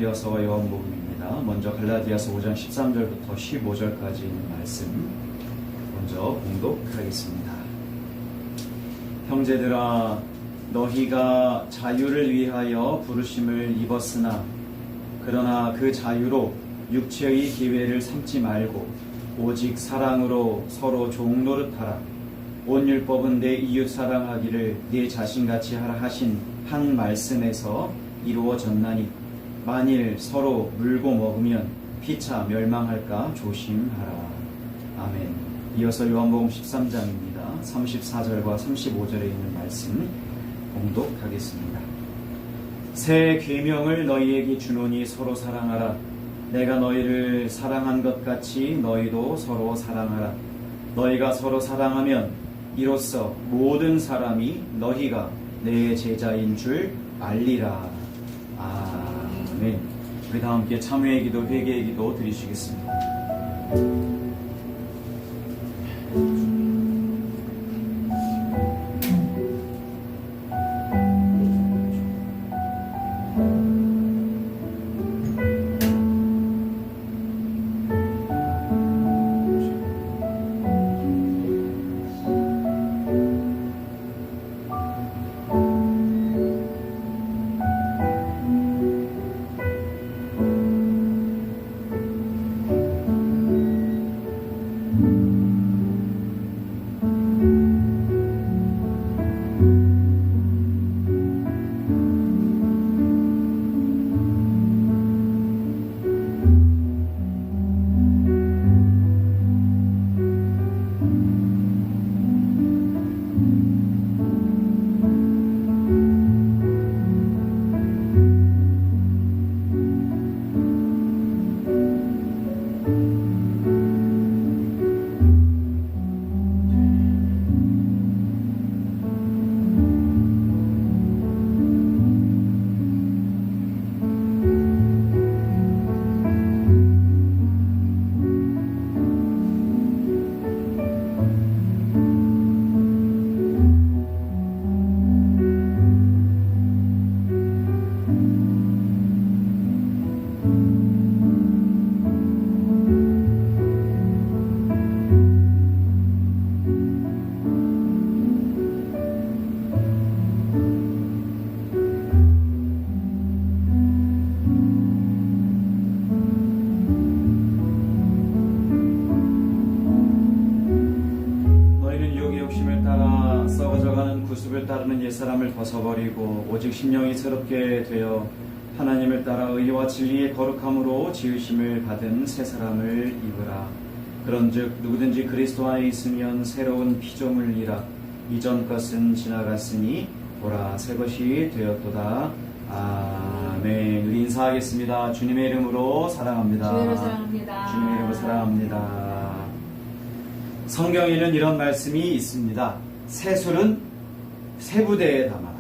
갈라디아서와 요한복음입니다. 먼저 갈라디아서 5장 13절부터 15절까지 있는 말씀 먼저 봉독하겠습니다. 형제들아, 너희가 자유를 위하여 부르심을 입었으나 그러나 그 자유로 육체의 기회를 삼지 말고 오직 사랑으로 서로 종노릇하라. 온 율법은 내 이웃 사랑하기를 내 자신같이 하라 하신 한 말씀에서 이루어졌나니 만일 서로 물고 먹으면 피차 멸망할까 조심하라. 아멘. 이어서 요한복음 13장입니다. 34절과 35절에 있는 말씀 봉독하겠습니다. 새 계명을 너희에게 주노니 서로 사랑하라. 내가 너희를 사랑한 것 같이 너희도 서로 사랑하라. 너희가 서로 사랑하면 이로써 모든 사람이 너희가 내 제자인 줄 알리라. 아멘. 우리 다 함께 참회의 기도, 회개의 기도 드리시겠습니다. 구습을 따르는 옛사람을 벗어버리고 오직 심령이 새롭게 되어 하나님을 따라 의와 진리의 거룩함으로 지으심을 받은 새 사람을 입으라. 그런즉 누구든지 그리스도 안에 있으면 새로운 피조물이라. 이전 것은 지나갔으니 보라 새 것이 되었도다. 아멘. 우리 인사하겠습니다. 주님의 이름으로 사랑합니다. 주님을 사랑합니다. 주님의 이름으로 사랑합니다. 성경에는 이런 말씀이 있습니다. 새술은 새 부대에 담아라.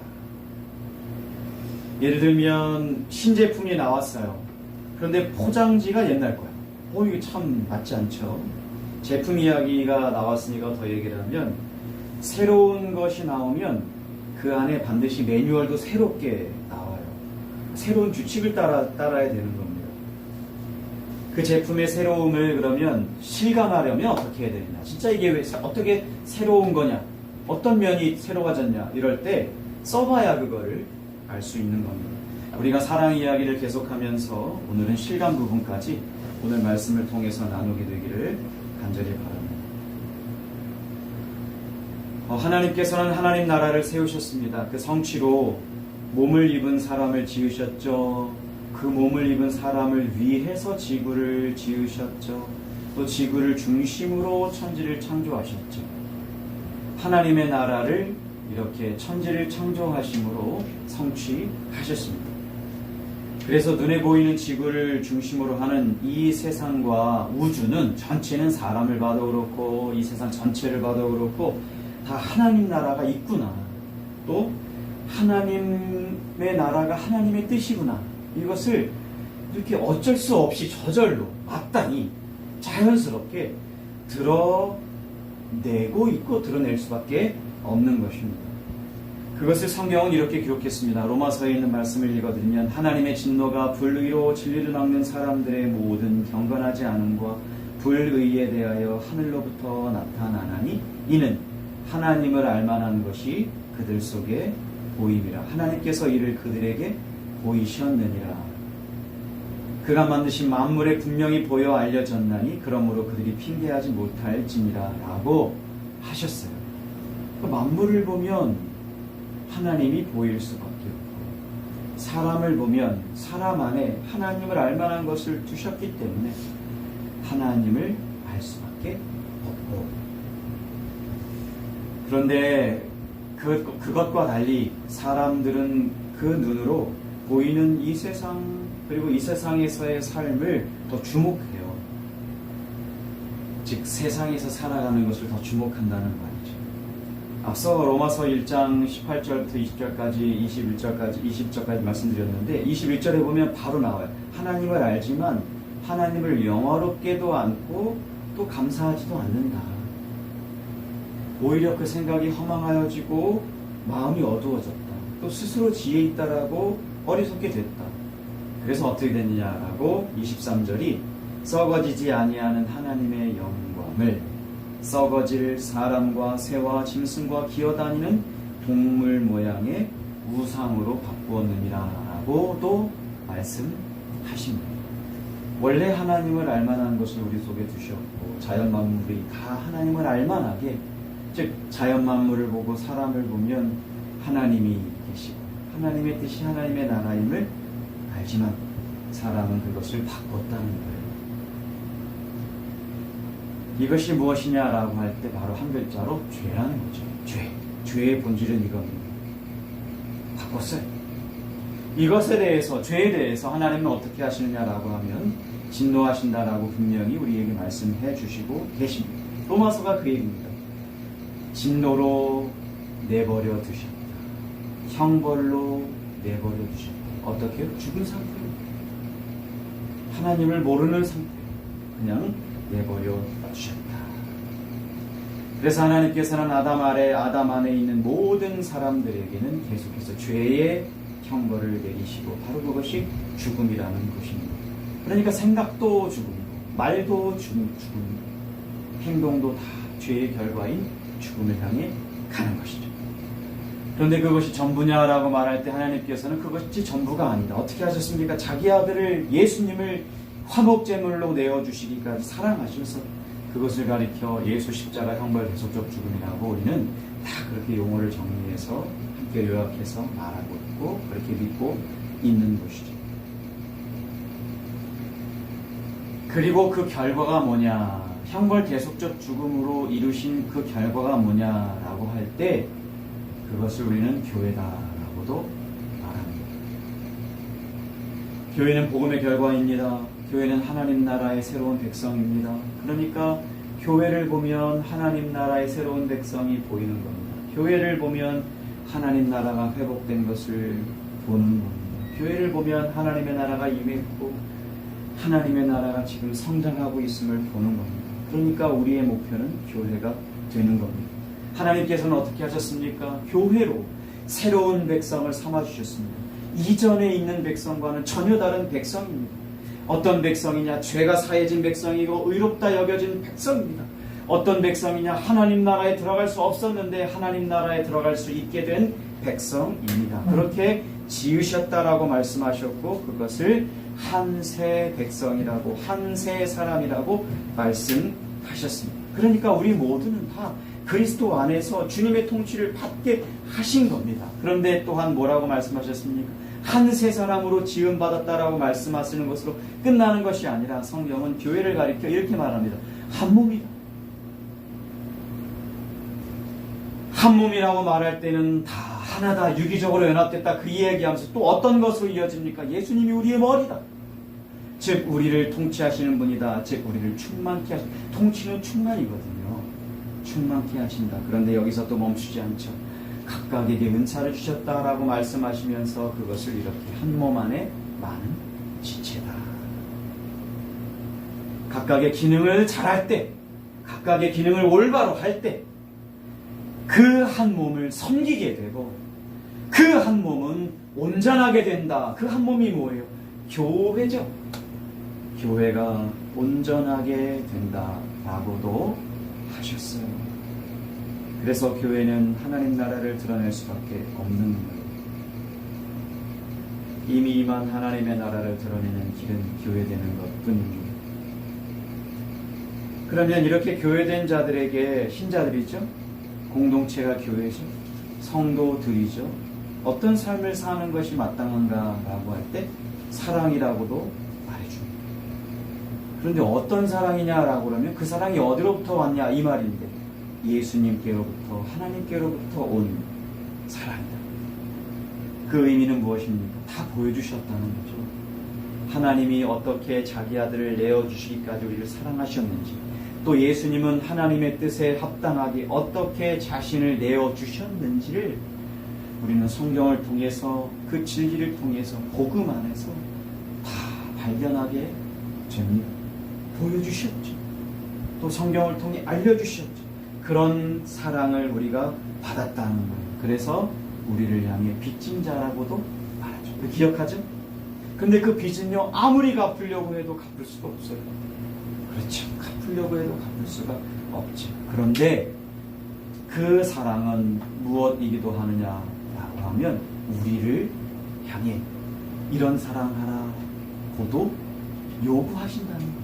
예를 들면 신제품이 나왔어요. 그런데 포장지가 옛날 거야. 이게 참 맞지 않죠? 제품 이야기가 나왔으니까 더 얘기를 하면 새로운 것이 나오면 그 안에 반드시 매뉴얼도 새롭게 나와요. 새로운 규칙을 따라야 되는 겁니다. 그 제품의 새로움을 그러면 실감하려면 어떻게 해야 되느냐. 진짜 이게 왜 어떻게 새로운 거냐. 어떤 면이 새로워졌냐 이럴 때 써봐야 그거를 알 수 있는 겁니다. 우리가 사랑 이야기를 계속하면서 오늘은 실감 부분까지 오늘 말씀을 통해서 나누게 되기를 간절히 바랍니다. 하나님께서는 하나님 나라를 세우셨습니다. 그 성취로 몸을 입은 사람을 지으셨죠. 그 몸을 입은 사람을 위해서 지구를 지으셨죠. 또 지구를 중심으로 천지를 창조하셨죠. 하나님의 나라를 이렇게 천지를 창조하심으로 성취하셨습니다. 그래서 눈에 보이는 지구를 중심으로 하는 이 세상과 우주는 전체는 사람을 봐도 그렇고 이 세상 전체를 봐도 그렇고 다 하나님 나라가 있구나. 또 하나님의 나라가 하나님의 뜻이구나. 이것을 이렇게 어쩔 수 없이 저절로 마땅히 자연스럽게 드러내고 있고 드러낼 수밖에 없는 것입니다. 그것을 성경은 이렇게 기록했습니다. 로마서에 있는 말씀을 읽어드리면 하나님의 진노가 불의로 진리를 막는 사람들의 모든 경건하지 않음과 불의에 대하여 하늘로부터 나타나나니 이는 하나님을 알만한 것이 그들 속에 보임이라. 하나님께서 이를 그들에게 보이셨느니라. 그가 만드신 만물에 분명히 보여 알려졌나니 그러므로 그들이 핑계하지 못할지니라 라고 하셨어요. 만물을 보면 하나님이 보일 수밖에 없고 사람을 보면 사람 안에 하나님을 알만한 것을 두셨기 때문에 하나님을 알 수밖에 없고, 그런데 그것과 달리 사람들은 그 눈으로 보이는 이 세상 그리고 이 세상에서의 삶을 더 주목해요. 즉 세상에서 살아가는 것을 더 주목한다는 말이죠. 앞서 로마서 1장 18절부터 20절까지 20절까지 말씀드렸는데 21절에 보면 바로 나와요. 하나님을 알지만 하나님을 영화롭게도 않고 또 감사하지도 않는다. 오히려 그 생각이 허망하여지고 마음이 어두워졌다. 또 스스로 지혜 있다라고 어리석게 됐다. 그래서 어떻게 됐느냐라고 23절이 썩어지지 아니하는 하나님의 영광을 썩어질 사람과 새와 짐승과 기어다니는 동물 모양의 우상으로 바꾸었느니라 라고도 말씀하십니다. 원래 하나님을 알만한 것을 우리 속에 두셨고 자연 만물이 다 하나님을 알만하게, 즉 자연 만물을 보고 사람을 보면 하나님이 계시고 하나님의 뜻이 하나님의 나라임을 알지만 사람은 그것을 바꿨다는 거예요. 이것이 무엇이냐라고 할 때 바로 한 글자로 죄라는 거죠. 죄의 본질은 이겁니다. 바꿨어요. 이것에 대해서, 죄에 대해서 하나님은 어떻게 하시느냐라고 하면 진노하신다라고 분명히 우리에게 말씀해 주시고 계십니다. 로마서가 그 얘기입니다. 진노로 내버려 두셨다. 형벌로 내버려 두셨다. 어떻게? 죽은 상태로. 하나님을 모르는 상태로 그냥 내버려 두셨다. 그래서 하나님께서는 아담 안에 있는 모든 사람들에게는 계속해서 죄의 형벌을 내리시고 바로 그것이 죽음이라는 것입니다. 그러니까 생각도 죽음이고 말도 죽음이고 행동도 다 죄의 결과인 죽음을 향해 가는 것이죠. 그런데 그것이 전부냐라고 말할 때 하나님께서는 그것이 전부가 아니다. 어떻게 하셨습니까? 자기 아들을 예수님을 화목제물로 내어주시기까지 사랑하셔서 그것을 가리켜 예수 십자가 형벌 대속적 죽음이라고 우리는 다 그렇게 용어를 정리해서 함께 요약해서 말하고 있고 그렇게 믿고 있는 것이죠. 그리고 그 결과가 뭐냐, 형벌 대속적 죽음으로 이루신 그 결과가 뭐냐라고 할 때 그것을 우리는 교회다라고도 말합니다. 교회는 복음의 결과입니다. 교회는 하나님 나라의 새로운 백성입니다. 그러니까 교회를 보면 하나님 나라의 새로운 백성이 보이는 겁니다. 교회를 보면 하나님 나라가 회복된 것을 보는 겁니다. 교회를 보면 하나님의 나라가 임했고 하나님의 나라가 지금 성장하고 있음을 보는 겁니다. 그러니까 우리의 목표는 교회가 되는 겁니다. 하나님께서는 어떻게 하셨습니까? 교회로 새로운 백성을 삼아주셨습니다. 이전에 있는 백성과는 전혀 다른 백성입니다. 어떤 백성이냐? 죄가 사해진 백성이고 의롭다 여겨진 백성입니다. 어떤 백성이냐? 하나님 나라에 들어갈 수 없었는데 하나님 나라에 들어갈 수 있게 된 백성입니다. 그렇게 지으셨다라고 말씀하셨고 그것을 한세 백성이라고, 한세 사람이라고 말씀하셨습니다. 그러니까 우리 모두는 다 그리스도 안에서 주님의 통치를 받게 하신 겁니다. 그런데 또한 뭐라고 말씀하셨습니까? 한세 사람으로 지음받았다라고 말씀하시는 것으로 끝나는 것이 아니라 성경은 교회를 가리켜 이렇게 말합니다. 한 몸이다. 한 몸이라고 말할 때는 다 하나다, 유기적으로 연합됐다 그 이야기하면서 또 어떤 것으로 이어집니까? 예수님이 우리의 머리다. 즉 우리를 통치하시는 분이다. 즉 우리를 충만케 하신다. 통치는 충만이거든요. 충만케 하신다. 그런데 여기서 또 멈추지 않죠. 각각에게 은사를 주셨다라고 말씀하시면서 그것을 이렇게 한 몸 안에 많은 지체다. 각각의 기능을 잘할 때, 각각의 기능을 올바로 할 때 그 한 몸을 섬기게 되고 그 한 몸은 온전하게 된다. 그 한 몸이 뭐예요? 교회죠. 교회가 온전하게 된다라고도 하셨어요. 그래서 교회는 하나님 나라를 드러낼 수밖에 없는 거예요. 이미 임한 하나님의 나라를 드러내는 길은 교회되는 것뿐입니다. 그러면 이렇게 교회된 자들에게, 신자들이죠, 공동체가 교회죠, 성도들이죠, 어떤 삶을 사는 것이 마땅한가라고 할 때 사랑이라고도 말해줍니다. 그런데 어떤 사랑이냐라고 그러면 그 사랑이 어디로부터 왔냐 이 말인데, 예수님께로부터, 하나님께로부터 온 사랑이다. 그 의미는 무엇입니까? 다 보여주셨다는 거죠. 하나님이 어떻게 자기 아들을 내어주시기까지 우리를 사랑하셨는지, 또 예수님은 하나님의 뜻에 합당하게 어떻게 자신을 내어주셨는지를 우리는 성경을 통해서, 그 진리를 통해서, 복음 안에서 다 발견하게 됩니다. 보여주셨죠. 또 성경을 통해 알려주셨죠. 그런 사랑을 우리가 받았다는 거예요. 그래서 우리를 향해 빚진 자라고도 말하죠. 기억하죠? 근데 그 빚은요, 아무리 갚으려고 해도 갚을 수가 없어요. 그렇죠. 갚으려고 해도 갚을 수가 없죠. 그런데 그 사랑은 무엇이기도 하느냐라고 하면, 우리를 향해 이런 사랑하라고도 요구하신다는 거예요.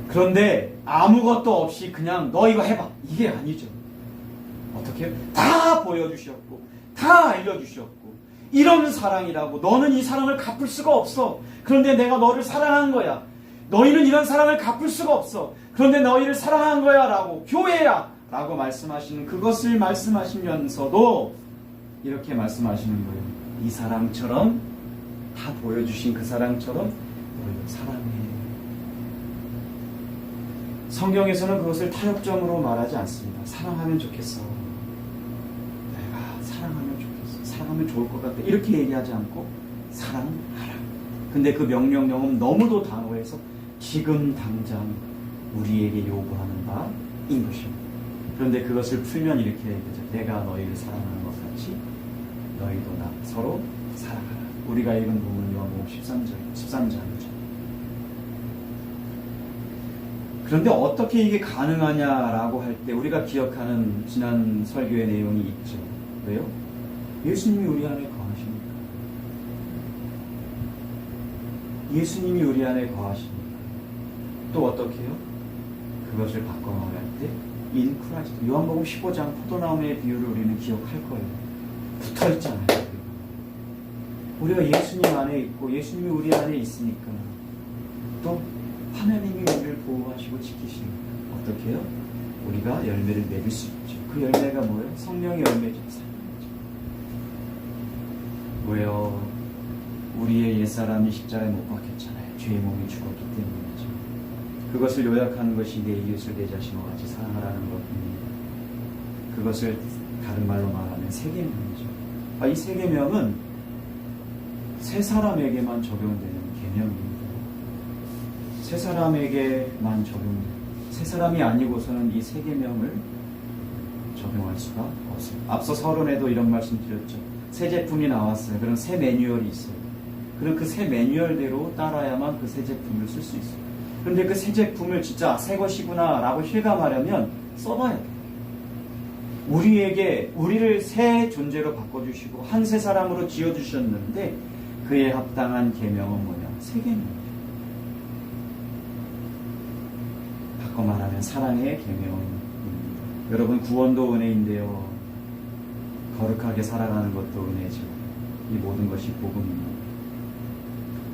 그런데 아무것도 없이 그냥 너 이거 해봐, 이게 아니죠. 어떻게 해요? 다 보여주셨고 다 알려주셨고, 이런 사랑이라고, 너는 이 사랑을 갚을 수가 없어. 그런데 내가 너를 사랑한 거야. 너희는 이런 사랑을 갚을 수가 없어. 그런데 너희를 사랑한 거야 라고, 교회야 라고 말씀하시는, 그것을 말씀하시면서도 이렇게 말씀하시는 거예요. 이 사랑처럼, 다 보여주신 그 사랑처럼 너희를 사랑해. 성경에서는 그것을 타협점으로 말하지 않습니다. 사랑하면 좋겠어, 내가 사랑하면 좋겠어, 사랑하면 좋을 것 같아, 이렇게 얘기하지 않고 사랑하라. 근데 그 명령형은 너무도 단호해서 지금 당장 우리에게 요구하는 바인 것입니다. 그런데 그것을 풀면 이렇게 얘기하죠. 내가 너희를 사랑하는 것 같이 너희도 나 서로 사랑하라. 우리가 읽은 부분 요한복음 13장이죠. 그런데 어떻게 이게 가능하냐라고 할 때 우리가 기억하는 지난 설교의 내용이 있죠. 왜요? 예수님이 우리 안에 거하시니까. 예수님이 우리 안에 거하시니까. 또 어떻게 해요? 그것을 바꿔 말할 때 in Christ. 요한복음 15장 포도나무의 비유를 우리는 기억할 거예요. 붙어있잖아요. 우리가 예수님 안에 있고 예수님이 우리 안에 있으니까 또 하나님이 우리를 보호하시고 지키시니까 어떻게 해요? 우리가 열매를 맺을 수 있죠. 그 열매가 뭐예요? 성령의 열매죠. 사랑이죠. 왜요? 우리의 옛사람이 십자가에 못 박혔잖아요. 죄의 몸이 죽었기 때문이죠. 그것을 요약하는 것이 내 이웃을 내 자신과 같이 사랑하라는 것입니다. 그것을 다른 말로 말하면 세계명이죠. 이 세계명은 세 사람에게만 적용되는 개념입니다. 세 사람에게만 적용돼요. 세 사람이 아니고서는 이 세계명을 적용할 수가 없습니다. 앞서 서론에도 이런 말씀 드렸죠. 새 제품이 나왔어요. 그럼 새 매뉴얼이 있어요. 그럼 그 새 매뉴얼대로 따라야만 그 새 제품을 쓸 수 있어요. 그런데 그 새 제품을 진짜 새 것이구나 라고 실감하려면 써봐야 돼요. 우리를 새 존재로 바꿔주시고 한 새 사람으로 지어주셨는데 그에 합당한 계명은 뭐냐? 새 계명이죠. 바꿔 말하면 사랑의 계명입니다. 여러분, 구원도 은혜인데요, 거룩하게 살아가는 것도 은혜죠. 이 모든 것이 복음입니다.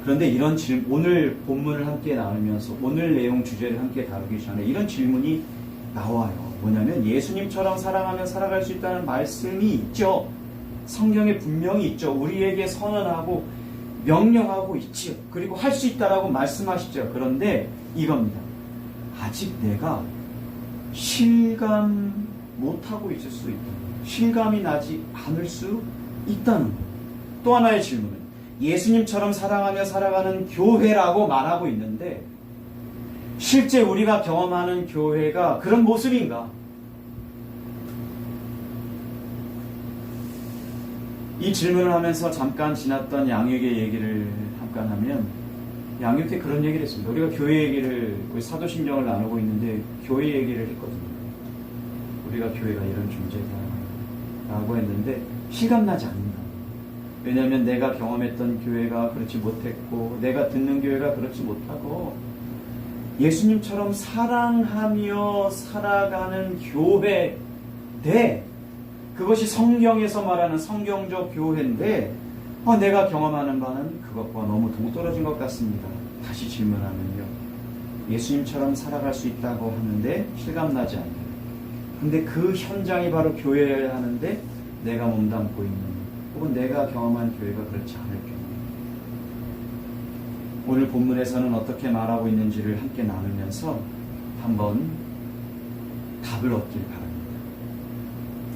그런데 이런 오늘 본문을 함께 나누면서 오늘 내용 주제를 함께 다루기 전에 이런 질문이 나와요. 뭐냐면, 예수님처럼 사랑하며 살아갈 수 있다는 말씀이 있죠. 성경에 분명히 있죠. 우리에게 선언하고 명령하고 있지요. 그리고 할 수 있다라고 말씀하시죠. 그런데 이겁니다. 아직 내가 실감 못하고 있을 수 있다. 실감이 나지 않을 수 있다는 거예요. 또 하나의 질문은, 예수님처럼 사랑하며 살아가는 교회라고 말하고 있는데 실제 우리가 경험하는 교회가 그런 모습인가? 이 질문을 하면서 잠깐 지났던 양육의 얘기를 잠깐 하면, 양육회 그런 얘기를 했습니다. 우리가 교회 얘기를, 우리 사도신경을 나누고 있는데 교회 얘기를 했거든요. 우리가 교회가 이런 존재다 라고 했는데 실감나지 않는다. 왜냐하면 내가 경험했던 교회가 그렇지 못했고, 내가 듣는 교회가 그렇지 못하고, 예수님처럼 사랑하며 살아가는 교회인데, 그것이 성경에서 말하는 성경적 교회인데, 내가 경험하는 바는 그것과 너무 동떨어진 것 같습니다. 다시 질문하면요, 예수님처럼 살아갈 수 있다고 하는데 실감나지 않는, 근데 그 현장이 바로 교회여야 하는데 내가 몸담고 있는, 혹은 내가 경험한 교회가 그렇지 않을 경우, 오늘 본문에서는 어떻게 말하고 있는지를 함께 나누면서 한번 답을 얻길 바랍니다.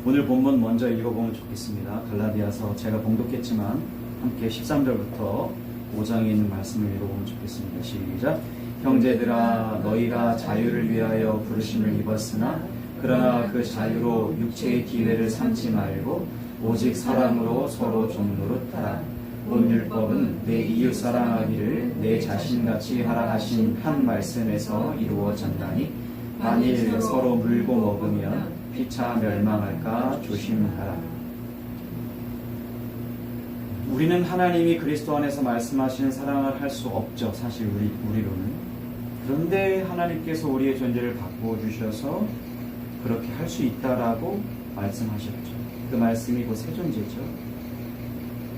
오늘 본문 먼저 읽어보면 좋겠습니다. 갈라디아서 제가 봉독했지만 함께 13절부터 5장에 있는 말씀을 읽어보면 좋겠습니다. 시작. 형제들아, 너희가 자유를 위하여 부르심을 입었으나 그러나 그 자유로 육체의 기회를 삼지 말고 오직 사랑으로 서로 좀 노릇하라. 온 율법은 내 이웃 사랑하기를 내 자신같이 하라 하신 한 말씀에서 이루어졌나니 만일 서로 물고 먹으면 피차 멸망할까 조심하라. 우리는 하나님이 그리스도 안에서 말씀하시는 사랑을 할 수 없죠. 사실 우리로는. 그런데 하나님께서 우리의 존재를 바꾸어 주셔서 그렇게 할 수 있다라고 말씀하셨죠. 그 말씀이 곧 새 존재죠.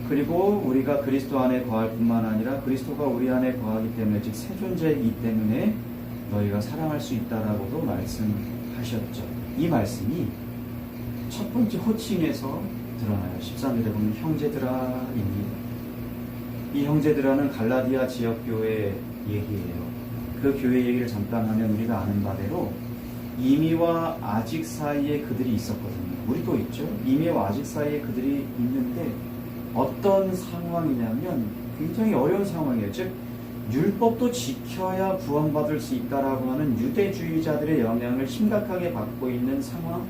그리고 우리가 그리스도 안에 거할 뿐만 아니라 그리스도가 우리 안에 거하기 때문에, 즉 새 존재이기 때문에 너희가 사랑할 수 있다라고도 말씀하셨죠. 이 말씀이 첫 번째 호칭에서 드러나요. 13절에 보면 형제들아입니다. 이 형제들아는 갈라디아 지역교회 얘기예요. 그 교회 얘기를 잠깐 하면 우리가 아는 바대로 이미와 아직 사이에 그들이 있었거든요. 우리도 있죠. 이미와 아직 사이에 그들이 있는데 어떤 상황이냐면 굉장히 어려운 상황이에요. 즉 율법도 지켜야 구원받을 수 있다라고 하는 유대주의자들의 영향을 심각하게 받고 있는 상황인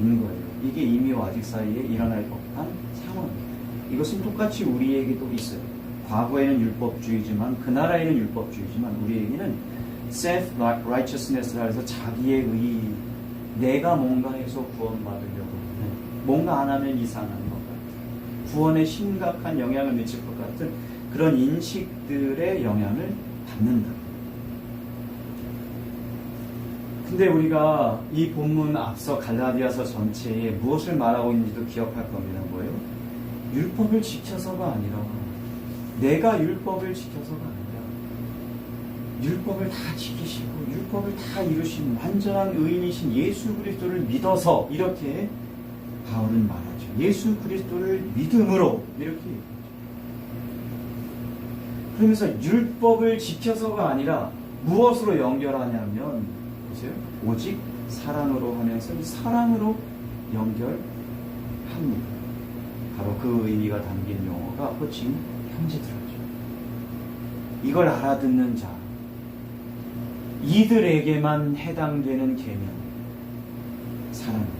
거예요. 이게 이미와 아직 사이에 일어날 법한 상황입니다. 이것은 똑같이 우리에게도 있어요. 과거에는 율법주의지만, 그 나라에는 율법주의지만 우리에게는 self-righteousness라 해서 자기의 의, 내가 뭔가 해서 구원받으려고 하는, 뭔가 안 하면 이상한 것 같은, 구원에 심각한 영향을 미칠 것 같은 그런 인식들의 영향을 받는다. 근데 우리가 이 본문 앞서 갈라디아서 전체에 무엇을 말하고 있는지도 기억할 겁니다. 뭐예요? 율법을 지켜서가 아니라, 내가 율법을 지켜서가 아니라 율법을 다 지키시고 율법을 다 이루신 완전한 의인이신 예수 그리스도를 믿어서, 이렇게 바울은 말하죠. 예수 그리스도를 믿음으로, 이렇게 얘기하죠. 그러면서 율법을 지켜서가 아니라 무엇으로 연결하냐면, 보세요. 오직 사랑으로 하면서 이 사랑으로 연결합니다. 바로 그 의미가 담긴 용어가 호칭 형제들이죠. 이걸 알아듣는 자, 이들에게만 해당되는 계명, 사랑입니다.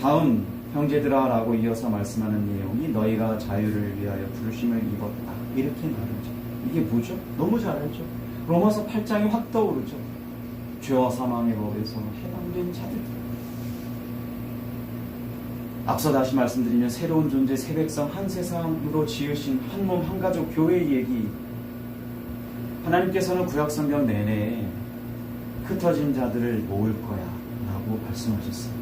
다음 형제들아 라고 이어서 말씀하는 내용이 너희가 자유를 위하여 부르심을 입었다, 이렇게 말하죠. 이게 뭐죠? 너무 잘 알죠. 로마서 8장이 확 떠오르죠. 죄와 사망의 법에서 해당된 자들. 앞서 다시 말씀드리면 새로운 존재, 새 백성, 한 세상으로 지으신 한 몸, 한 가족, 교회의 얘기. 하나님께서는 구약성경 내내 흩어진 자들을 모을 거야 라고 말씀하셨어요.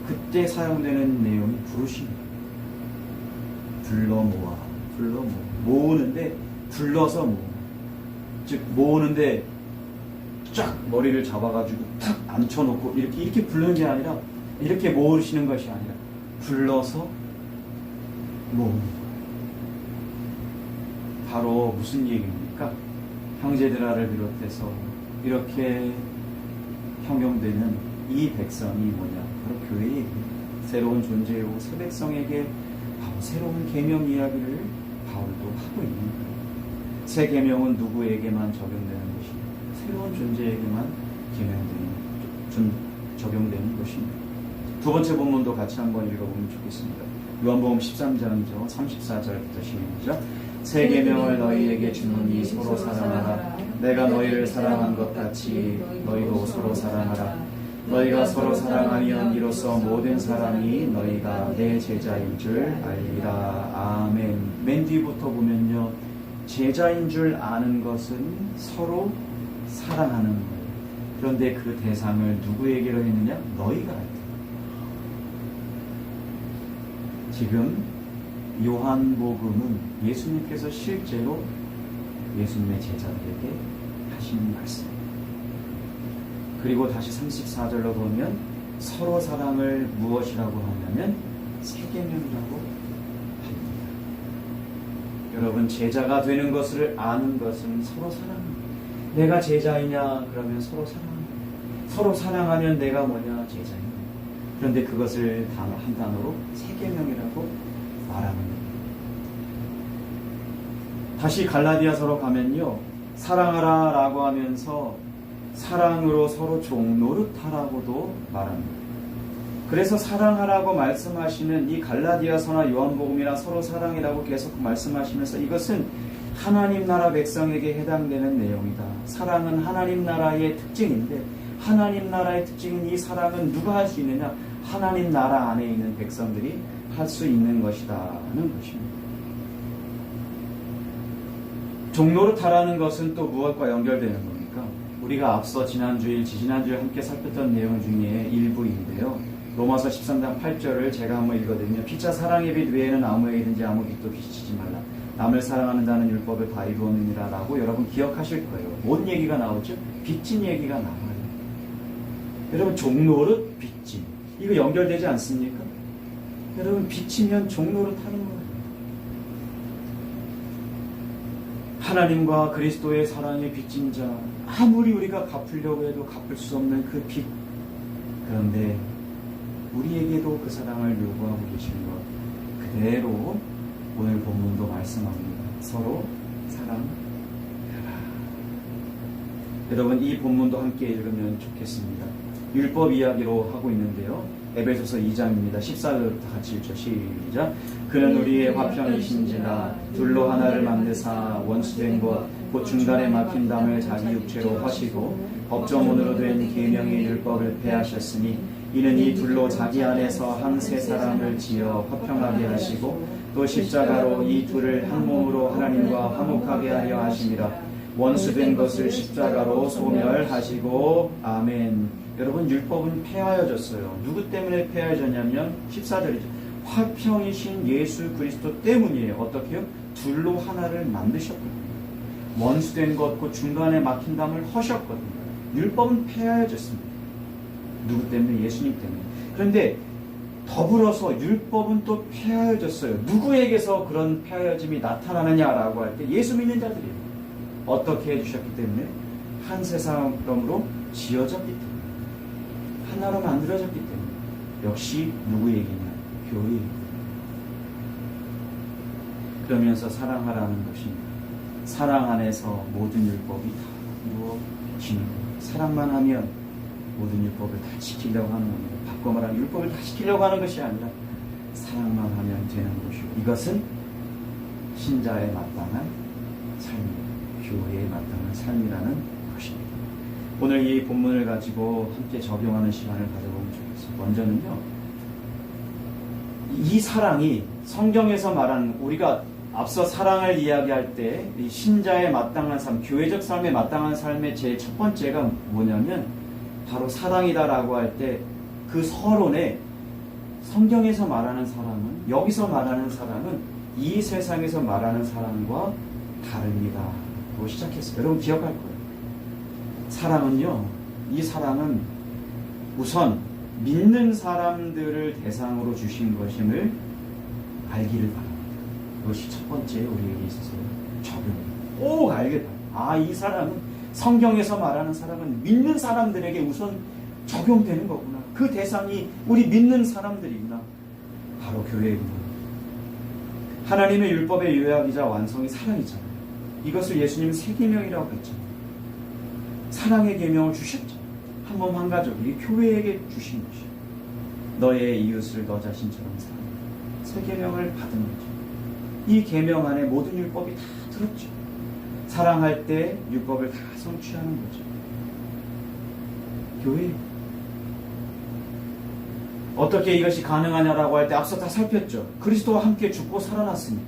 그때 사용되는 내용이 부르심입니다. 불러 모아, 모으는데, 불러서 모으, 즉 모으는데 쫙 머리를 잡아가지고 탁 앉혀놓고 이렇게 부르는 게 아니라, 이렇게 모으시는 것이 아니라 불러서 모으는 거예요. 바로 무슨 얘기입니까? 형제들아를 비롯해서 이렇게 형용되는 이 백성이 뭐냐? 바로 교회의 얘기입니다. 새로운 존재이고 새 백성에게 바로 새로운 계명 이야기를 바울도 하고 있는 거예요. 새 계명은 누구에게만 적용되는 것입니다. 새로운 존재에게만 적용되는 것입니다. 두 번째 본문도 같이 한번 읽어보면 좋겠습니다. 요한복음 13장이죠. 34절부터 시작. 새 계명을 너희에게 주노니 서로 사랑하라. 내가 너희를 사랑한 것 같이 너희도 서로 사랑하라. 너희가 서로 사랑하면 이로써 모든 사람이 너희가 내 제자인 줄 알리라. 아멘. 맨 뒤부터 보면요, 제자인 줄 아는 것은 서로 사랑하는 거예요. 그런데 그 대상을 누구에게로 했느냐? 너희가 했다. 지금 요한복음은 예수님께서 실제로 예수님의 제자들에게 하신 말씀. 그리고 다시 34절로 보면 서로 사랑을 무엇이라고 하냐면 새 계명이라고 합니다. 여러분, 제자가 되는 것을 아는 것은 서로 사랑합니다. 내가 제자이냐? 그러면 서로 사랑합니다. 서로 사랑하면 내가 뭐냐? 제자입니다. 그런데 그것을 한 단어로 새 계명이라고 말하는 겁니다. 다시 갈라디아서로 가면요, 사랑하라 라고 하면서 사랑으로 서로 종노릇하라고도 말합니다. 그래서 사랑하라고 말씀하시는 이 갈라디아서나 요한복음이나 서로 사랑이라고 계속 말씀하시면서 이것은 하나님 나라 백성에게 해당되는 내용이다. 사랑은 하나님 나라의 특징인데, 하나님 나라의 특징인 이 사랑은 누가 할 수 있느냐? 하나님 나라 안에 있는 백성들이 할 수 있는 것이다는 것입니다. 종노릇하라는 것은 또 무엇과 연결되는 겁니까? 우리가 앞서 지난주에 함께 살폈던 내용 중에 일부인데요. 로마서 13장 8절을 제가 한번 읽어드리면, 피차 사랑의 빛 외에는 아무에게든지 아무 빛도 비치지 말라. 남을 사랑하는 자는 율법을 다 이루었느니라 라고 여러분 기억하실 거예요. 뭔 얘기가 나오죠? 빚진 얘기가 나와요. 여러분, 종노릇, 빚진, 이거 연결되지 않습니까? 여러분, 빚지면 종노릇 하는 거예요. 하나님과 그리스도의 사랑에 빚진 자, 아무리 우리가 갚으려고 해도 갚을 수 없는 그 빚. 그런데 우리에게도 그 사랑을 요구하고 계신 것 그대로 오늘 본문도 말씀합니다. 서로 사랑하라. 여러분, 이 본문도 함께 읽으면 좋겠습니다. 율법 이야기로 하고 있는데요. 에베소서 2장입니다. 14절부터 같이 읽죠. 시작. 그는 우리의 화평이신지라 둘로 하나를 만드사 원수된 것 곧 중간에 막힌 담을 자기 육체로 허시고 법조문으로 된 계명의 율법을 폐하셨으니 이는 이 둘로 자기 안에서 한 새 사람을 지어 화평하게 하시고 또 십자가로 이 둘을 한 몸으로 하나님과 화목하게 하려 하심이라. 원수된 것을 십자가로 소멸하시고. 아멘. 여러분, 율법은 폐하여졌어요. 누구 때문에 폐하여졌냐면 14절이죠. 화평이신 예수 그리스도 때문이에요. 어떻게요? 둘로 하나를 만드셨거든요. 원수된 것, 그 중간에 막힌 담을 허셨거든요. 율법은 폐하여졌습니다. 누구 때문에? 예수님 때문에. 그런데 더불어서 율법은 또 폐하여졌어요. 누구에게서 그런 폐하여짐이 나타나느냐라고 할 때 예수 믿는 자들이에요. 어떻게 해주셨기 때문에? 한 세상으로 지어졌기 때문에, 하나로 만들어졌기 때문에. 역시 누구에게냐? 교회입니다. 그러면서 사랑하라는 것입니다. 사랑 안에서 모든 율법이 다 이루어지는 거예요. 사랑만 하면 모든 율법을 다 지키려고 하는 겁니다. 바꿔 말하면 율법을 다 지키려고 하는 것이 아니라 사랑만 하면 되는 것이고, 이것은 신자에 마땅한 삶입니다. 교회에 마땅한 삶이라는 것입니다. 오늘 이 본문을 가지고 함께 적용하는 시간을 가져보면 좋겠습니다. 먼저는요, 이 사랑이 성경에서 말하는, 우리가 앞서 사랑을 이야기할 때 이 신자의 마땅한 삶, 교회적 삶에 마땅한 삶의 제 첫 번째가 뭐냐면 바로 사랑이다라고 할 때 그 서론에 성경에서 말하는 사랑은, 여기서 말하는 사랑은 이 세상에서 말하는 사랑과 다릅니다. 고 시작했어요. 여러분 기억할 거예요. 사랑은요, 이 사랑은 우선 믿는 사람들을 대상으로 주신 것임을 알기를 바랍니다. 이것이 첫 번째 우리에게 있어서 적용입니다. 꼭 알게 바랍니다. 이 사랑은, 성경에서 말하는 사랑은 믿는 사람들에게 우선 적용되는 거구나. 그 대상이 우리 믿는 사람들이구나. 바로 교회입니다. 하나님의 율법의 요약이자 완성이 사랑이잖아요. 이것을 예수님은 새 계명이라고 했잖아요. 사랑의 계명을 주셨죠. 한 몸 한 가족, 이 교회에게 주신 것이에요. 너의 이웃을 너 자신처럼 사랑해. 새 계명을 받은 거죠. 이 계명 안에 모든 율법이 다 들었죠. 사랑할 때 율법을 다 성취하는 거죠. 교회. 어떻게 이것이 가능하냐라고 할 때 앞서 다 살폈죠. 그리스도와 함께 죽고 살아났으니까.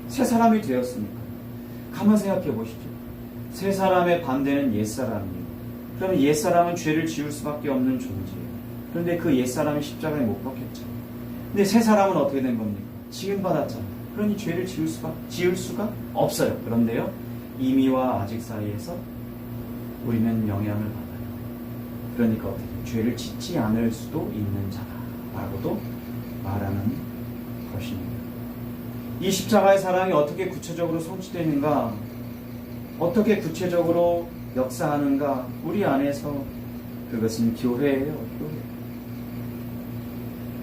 새 사람이 되었으니까. 가만 생각해 보시죠. 새 사람의 반대는 옛사람이에요. 그러면 옛사람은 죄를 지을 수밖에 없는 존재예요. 그런데 그 옛사람이 십자가에 못 박혔죠. 근데 새 사람은 어떻게 된 겁니까? 지금 받았잖아요. 그러니 죄를 지을 수가 없어요. 그런데요, 이미와 아직 사이에서 우리는 영향을 받아요. 그러니까 어떻게 죄를 짓지 않을 수도 있는 자라고도 말하는 것입니다. 이 십자가의 사랑이 어떻게 구체적으로 성취되는가, 어떻게 구체적으로 역사하는가, 우리 안에서 그것은 교회예요. 교회.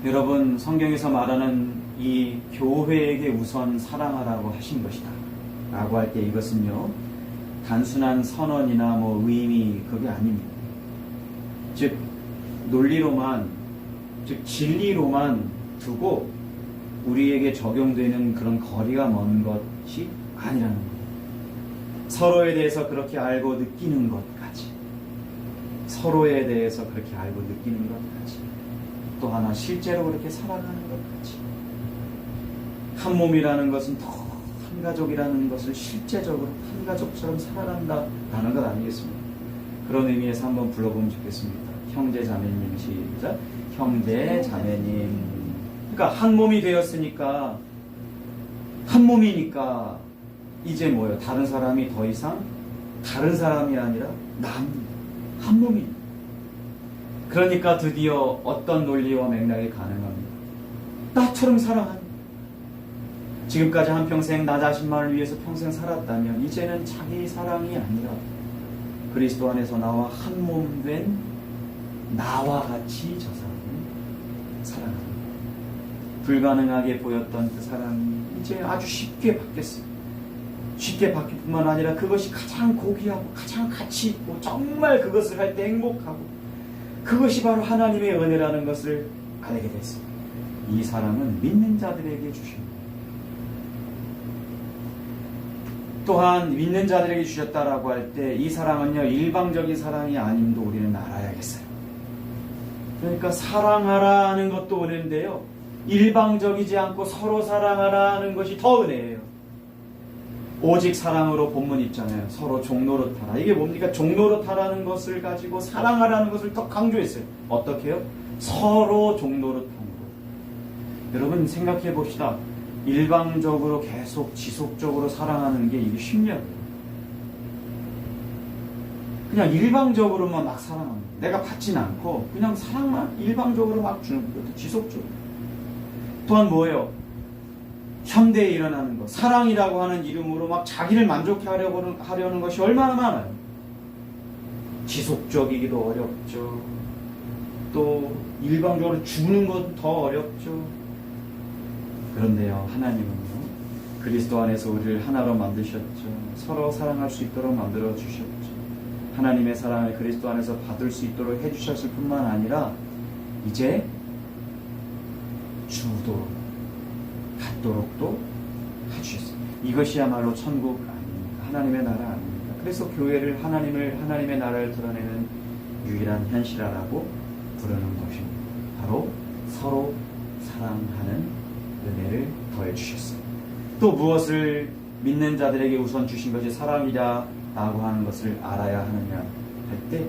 여러분, 성경에서 말하는 이 교회에게 우선 사랑하라고 하신 것이다 라고 할 때 이것은요, 단순한 선언이나 의미, 그게 아닙니다. 즉 논리로만, 즉 진리로만 두고 우리에게 적용되는 그런 거리가 먼 것이 아니라는 거예요. 서로에 대해서 그렇게 알고 느끼는 것까지, 서로에 대해서 그렇게 알고 느끼는 것까지, 또 하나 실제로 그렇게 살아가는 것까지. 한 몸이라는 것은 더 한 가족이라는 것을 실제적으로 한 가족처럼 살아간다라는 것 아니겠습니까? 그런 의미에서 한번 불러보면 좋겠습니다. 형제 자매님, 시작. 형제 자매님. 그러니까 한 몸이 되었으니까, 한 몸이니까 이제 뭐예요? 다른 사람이 더 이상 다른 사람이 아니라 나입니다. 한 몸입니다. 그러니까 드디어 어떤 논리와 맥락이 가능합니다. 나처럼 사랑하는, 지금까지 한평생 나 자신만을 위해서 평생 살았다면 이제는 자기 사랑이 아니라 그리스도 안에서 나와 한 몸 된 나와 같이 저 사람을 사랑합니다. 불가능하게 보였던 그 사랑이 이제 아주 쉽게 바뀌었어요. 쉽게 바뀔 뿐만 아니라 그것이 가장 고귀하고 가장 가치 있고 정말 그것을 할 때 행복하고, 그것이 바로 하나님의 은혜라는 것을 알게 됐어요. 이 사랑은 믿는 자들에게 주십니다. 또한 믿는 자들에게 주셨다라고 할 때 이 사랑은요, 일방적인 사랑이 아님도 우리는 알아야겠어요. 그러니까 사랑하라는 것도 은혜인데요, 일방적이지 않고 서로 사랑하라는 것이 더 은혜예요. 오직 사랑으로 본문 있잖아요. 서로 종노릇하라. 이게 뭡니까? 종노릇하라는 것을 가지고 사랑하라는 것을 더 강조했어요. 어떻게요? 서로 종노릇함으로. 여러분 생각해 봅시다. 일방적으로 계속 지속적으로 사랑하는 게 이게 쉽냐고요. 그냥 일방적으로만 막 사랑하는 거예요. 내가 받진 않고 그냥 사랑만 일방적으로 막 주는 것도 지속적으로. 또한 뭐예요? 현대에 일어나는 것, 사랑이라고 하는 이름으로 막 자기를 만족해 하려는 것이 얼마나 많아요. 지속적이기도 어렵죠. 또 일방적으로 주는 것 더 어렵죠. 그런데요, 하나님은요, 그리스도 안에서 우리를 하나로 만드셨죠. 서로 사랑할 수 있도록 만들어 주셨죠. 하나님의 사랑을 그리스도 안에서 받을 수 있도록 해주셨을 뿐만 아니라 이제 주도록, 받도록도 해주셨어요. 이것이야말로 천국 아닙니까? 하나님의 나라 아닙니까? 그래서 교회를, 하나님의 나라를 드러내는 유일한 현실화라고 부르는 것입니다. 바로 서로 사랑하는 은혜를 더해 주셨어요. 또 무엇을 믿는 자들에게 우선 주신 것이 사랑이라 라고 하는 것을 알아야 하느냐 할 때,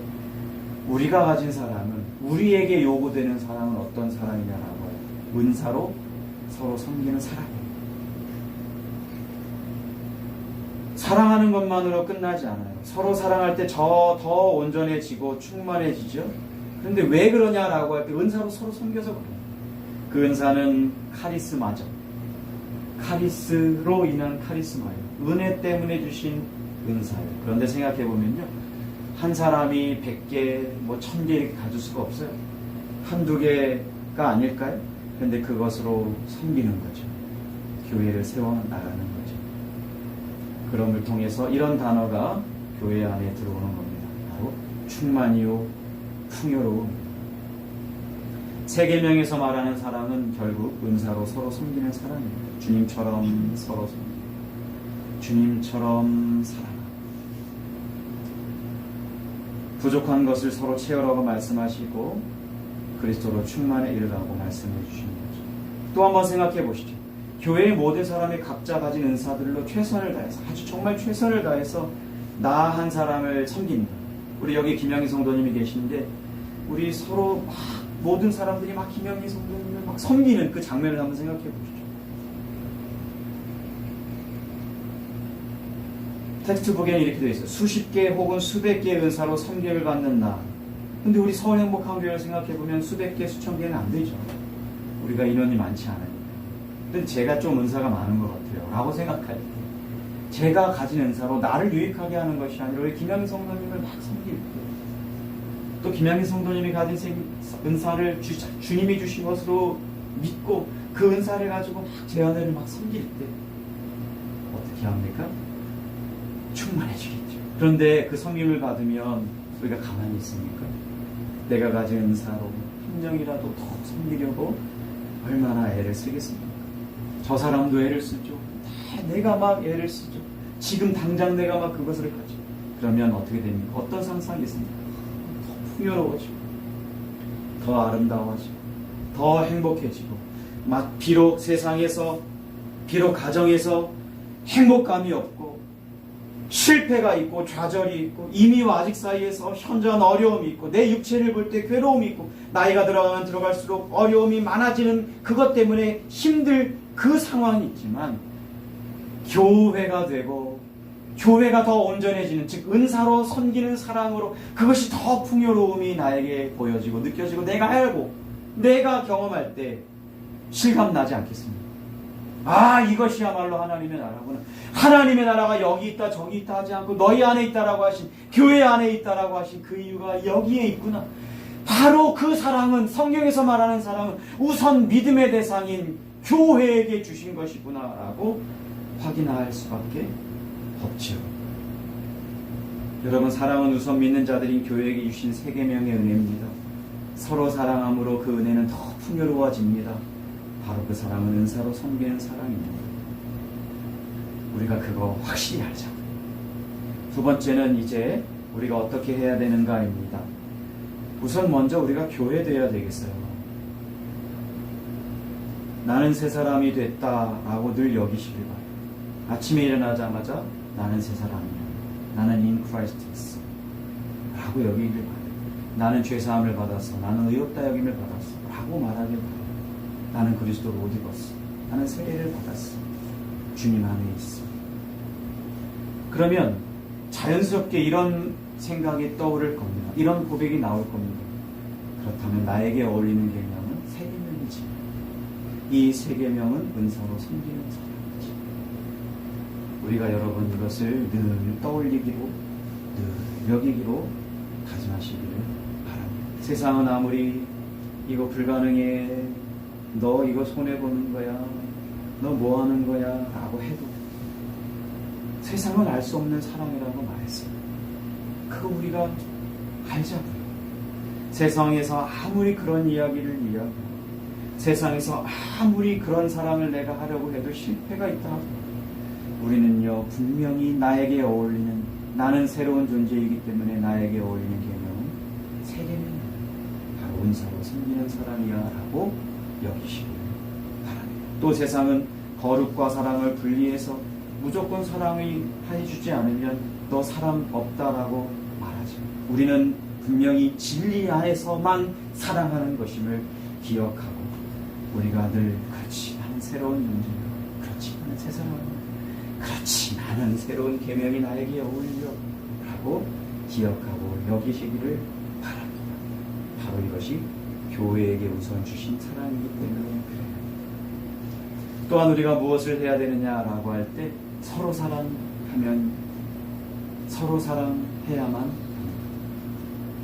우리가 가진 사랑은, 우리에게 요구되는 사랑은 어떤 사랑이냐라고 해요. 은사로 서로 섬기는 사랑이에요. 사랑하는 것만으로 끝나지 않아요. 서로 사랑할 때 더 온전해지고 충만해지죠. 그런데 왜 그러냐라고 할 때 은사로 서로 섬겨서 그래요. 그 은사는 카리스마죠. 카리스로 인한 카리스마예요. 은혜 때문에 주신 은사예요. 그런데 생각해보면요, 한 사람이 100개, 1000개 이렇게 가질 수가 없어요. 한두 개가 아닐까요? 그런데 그것으로 섬기는 거죠. 교회를 세워나가는 거죠. 그럼을 통해서 이런 단어가 교회 안에 들어오는 겁니다. 바로 충만이요 풍요로움. 세계명에서 말하는 사랑은 결국 은사로 서로 섬기는 사랑입니다. 주님처럼 서로 섬기고 주님처럼 사랑하고 부족한 것을 서로 채우라고 말씀하시고 그리스도로 충만에 이르라고 말씀해 주시는 거죠. 또 한번 생각해 보시죠. 교회의 모든 사람이 각자 가진 은사들로 최선을 다해서 아주 정말 최선을 다해서 나 한 사람을 섬긴다. 우리 여기 김영희 성도님이 계신데 우리 서로 막 모든 사람들이 막 김영희 성도님을 막 섬기는 그 장면을 한번 생각해 보시죠. 텍스트북에는 이렇게 되어 있어요. 수십 개 혹은 수백 개의 은사로 섬김을 받는 나. 근데 우리 서울 행복한교회를 생각해 보면 수백 개, 수천 개는 안 되죠. 우리가 인원이 많지 않으니까. 근데 제가 좀 은사가 많은 것 같아요. 라고 생각할 때 제가 가진 은사로 나를 유익하게 하는 것이 아니라 우리 김영희 성도님을 막 섬길 때 또 김영희 성도님이 가진 은사를 주님이 주신 것으로 믿고 그 은사를 가지고 막 제 아내를 막 섬길 때 어떻게 합니까? 충만해지겠죠. 그런데 그 섬김을 받으면 우리가 가만히 있습니까? 내가 가진 은사로 한 명이라도 더 섬기려고 얼마나 애를 쓰겠습니까? 저 사람도 애를 쓰죠. 다 내가 막 애를 쓰죠. 지금 당장 내가 막 그것을 하죠. 그러면 어떻게 됩니까? 어떤 상상이 있습니까? 더 풍요로워지고 더 아름다워지고 더 행복해지고 막 비록 세상에서 비록 가정에서 행복감이 없고 실패가 있고 좌절이 있고 이미와 아직 사이에서 현저한 어려움이 있고 내 육체를 볼 때 괴로움이 있고 나이가 들어가면 들어갈수록 어려움이 많아지는 그것 때문에 힘들 그 상황이 있지만 교회가 되고 교회가 더 온전해지는 즉 은사로 섬기는 사랑으로 그것이 더 풍요로움이 나에게 보여지고 느껴지고 내가 알고 내가 경험할 때 실감나지 않겠습니까? 아 이것이야말로 하나님의 나라구나. 하나님의 나라가 여기 있다 저기 있다 하지 않고 너희 안에 있다라고 하신 교회 안에 있다라고 하신 그 이유가 여기에 있구나. 바로 그 사랑은 성경에서 말하는 사랑은 우선 믿음의 대상인 교회에게 주신 것이구나 라고 확인할 수밖에 없죠. 여러분 사랑은 우선 믿는 자들인 교회에게 주신 세계명의 은혜입니다. 서로 사랑함으로 그 은혜는 더 풍요로워집니다. 바로 그 사랑은 은사로 섬기는 사랑입니다. 우리가 그거 확실히 알자고요. 두 번째는 이제 우리가 어떻게 해야 되는가입니다. 우선 먼저 우리가 교회되어야 되겠어요. 나는 새 사람이 됐다라고 늘 여기시길 바라요. 아침에 일어나자마자 나는 새 사람이야. 나는 in Christ 있어. 라고 여기길 바라요. 나는 죄사함을 받았어. 나는 의롭다 여김을 받았어. 라고 말하길 바라요. 나는 그리스도를 옷 입었어. 나는 세례를 받았어. 주님 안에 있어. 그러면 자연스럽게 이런 생각이 떠오를 겁니다. 이런 고백이 나올 겁니다. 그렇다면 나에게 어울리는 계명은 세계명이지. 이 세계명은 은사로 섬기는 사람이지. 우리가 여러분 이것을 늘 떠올리기로 늘 여기기로 다짐하시기를 바랍니다. 세상은 아무리 이거 불가능해 너 이거 손해보는 거야 너 뭐하는 거야 라고 해도 세상은 알 수 없는 사랑이라고 말했어요. 그거 우리가 알자고요. 세상에서 아무리 그런 이야기를 이야기하고 세상에서 아무리 그런 사랑을 내가 하려고 해도 실패가 있다. 우리는요 분명히 나에게 어울리는 나는 새로운 존재이기 때문에 나에게 어울리는 계명은 세계명입니다. 바로 은사로 섬기는 사람이야 라고 여기시길 바랍니다. 또 세상은 거룩과 사랑을 분리해서 무조건 사랑을 해주지 않으면 너 사랑 없다라고 말하죠. 우리는 분명히 진리 안에서만 사랑하는 것임을 기억하고 우리가 늘 그렇지 나는 새로운 존재야. 그렇지 나는 새 사람이야. 그렇지 나는 새로운 계명이 나에게 어울려 라고 기억하고 여기시기를 바랍니다. 바로 이것이 교회에게 우선 주신 사랑이기 때문에 그래요. 또한 우리가 무엇을 해야 되느냐라고 할 때 서로 사랑하면 서로 사랑해야만 합니다.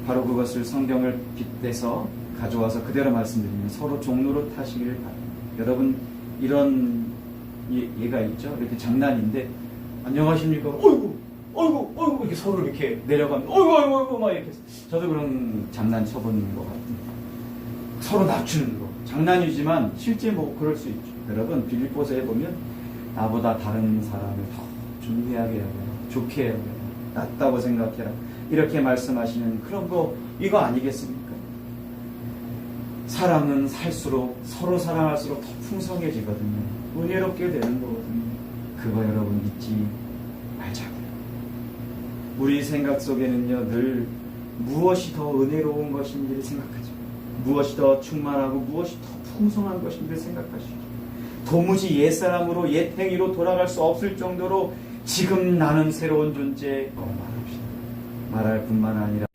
바로 그것을 성경을 빗대서 가져와서 그대로 말씀드리면 서로 종로로 타시기를 바랍니다. 여러분 이런 예가 있죠. 이렇게 장난인데 안녕하십니까? 어이구 이렇게 서로 이렇게 내려가면 어이구 막 이렇게 저도 그런 장난 쳐보는 것 같습니다. 서로 낮추는 거. 장난이지만 실제 뭐 그럴 수 있죠. 여러분 빌립보서에 보면 나보다 다른 사람을 더 존귀하게 여겨라, 좋게 여겨라, 낫다고 생각해라, 이렇게 말씀하시는 그런 거 이거 아니겠습니까? 사랑은 살수록, 서로 사랑할수록 더 풍성해지거든요. 은혜롭게 되는 거거든요. 그거 여러분 잊지 말자고요. 우리 생각 속에는요, 늘 무엇이 더 은혜로운 것인지를 생각하죠. 무엇이 더 충만하고 무엇이 더 풍성한 것인지를 생각하시죠. 도무지 옛사람으로 옛 행위로 돌아갈 수 없을 정도로 지금 나는 새로운 존재 말합시다. 말할 뿐만 아니라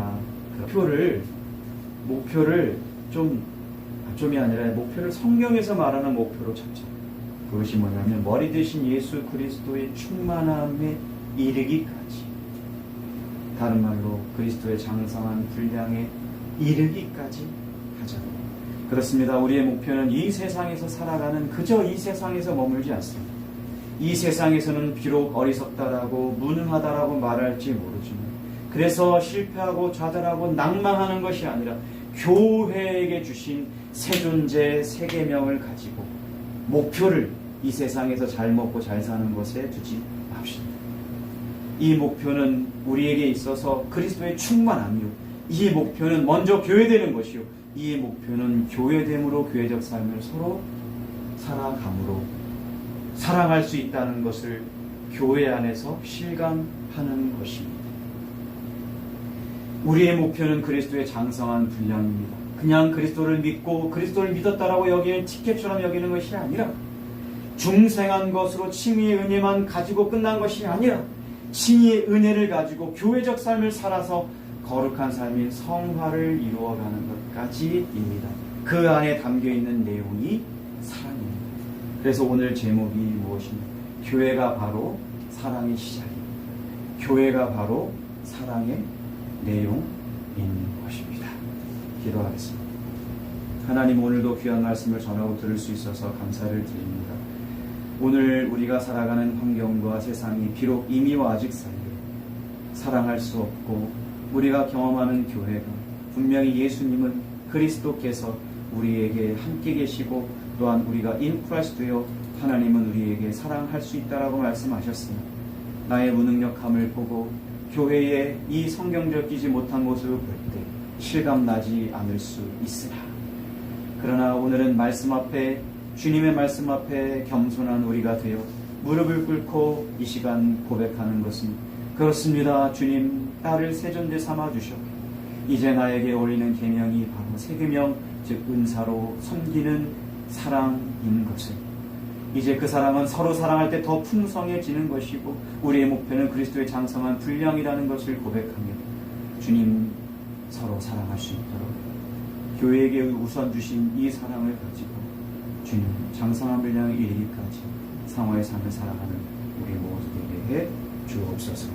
그 목표를 좀이 아니라 목표를 성경에서 말하는 목표로 잡자. 그것이 뭐냐면 머리 대신 예수 그리스도의 충만함에 이르기까지, 다른 말로 그리스도의 장성한 분량에 이르기까지 하자. 그렇습니다. 우리의 목표는 이 세상에서 살아가는, 그저 이 세상에서 머물지 않습니다. 이 세상에서는 비록 어리석다라고 무능하다라고 말할지 모르지만, 그래서 실패하고 좌절하고 낭망하는 것이 아니라 교회에게 주신 새 존재, 새 계명을 가지고 목표를 이 세상에서 잘 먹고 잘 사는 것에 두지 맙시다. 이 목표는 우리에게 있어서 그리스도의 충만함이요, 이 목표는 먼저 교회되는 것이요, 이 목표는 교회됨으로 교회적 삶을 서로 살아감으로 사랑할 수 있다는 것을 교회 안에서 실감하는 것입니다. 우리의 목표는 그리스도의 장성한 분량입니다. 그냥 그리스도를 믿고 그리스도를 믿었다라고 여기는 티켓처럼 여기는 것이 아니라, 중생한 것으로 칭의의 은혜만 가지고 끝난 것이 아니라 칭의의 은혜를 가지고 교회적 삶을 살아서 거룩한 삶인 성화를 이루어가는 것까지입니다. 그 안에 담겨있는 내용이 사랑입니다. 그래서 오늘 제목이 무엇입니까? 교회가 바로 사랑의 시작입니다. 교회가 바로 사랑의 내용인 것입니다. 기도하겠습니다. 하나님, 오늘도 귀한 말씀을 전하고 들을 수 있어서 감사를 드립니다. 오늘 우리가 살아가는 환경과 세상이 비록 이미와 아직 사이에 사랑할 수 없고, 우리가 경험하는 교회가 분명히 예수님은 그리스도께서 우리에게 함께 계시고, 또한 우리가 인 크라이스트요 하나님은 우리에게 사랑할 수 있다라고 말씀하셨으나, 나의 무능력함을 보고 교회에 이 성경적 끼지 못한 모습을 볼 때 실감나지 않을 수 있으나, 그러나 오늘은 말씀 앞에, 주님의 말씀 앞에 겸손한 우리가 되어 무릎을 꿇고 이 시간 고백하는 것은, 그렇습니다. 주님, 나를 새 존재 삼아 주셨고 이제 나에게 올리는 계명이 바로 새 계명, 즉 은사로 섬기는 사랑인 것을, 이제 그 사랑은 서로 사랑할 때 더 풍성해지는 것이고, 우리의 목표는 그리스도의 장성한 분량이라는 것을 고백하며, 주님, 서로 사랑할 수 있도록 교회에게 우선 주신 이 사랑을 가지고 주님 장성한 분량에 이르기까지 상호의 삶을 살아가는 우리 모두에게 해 주옵소서.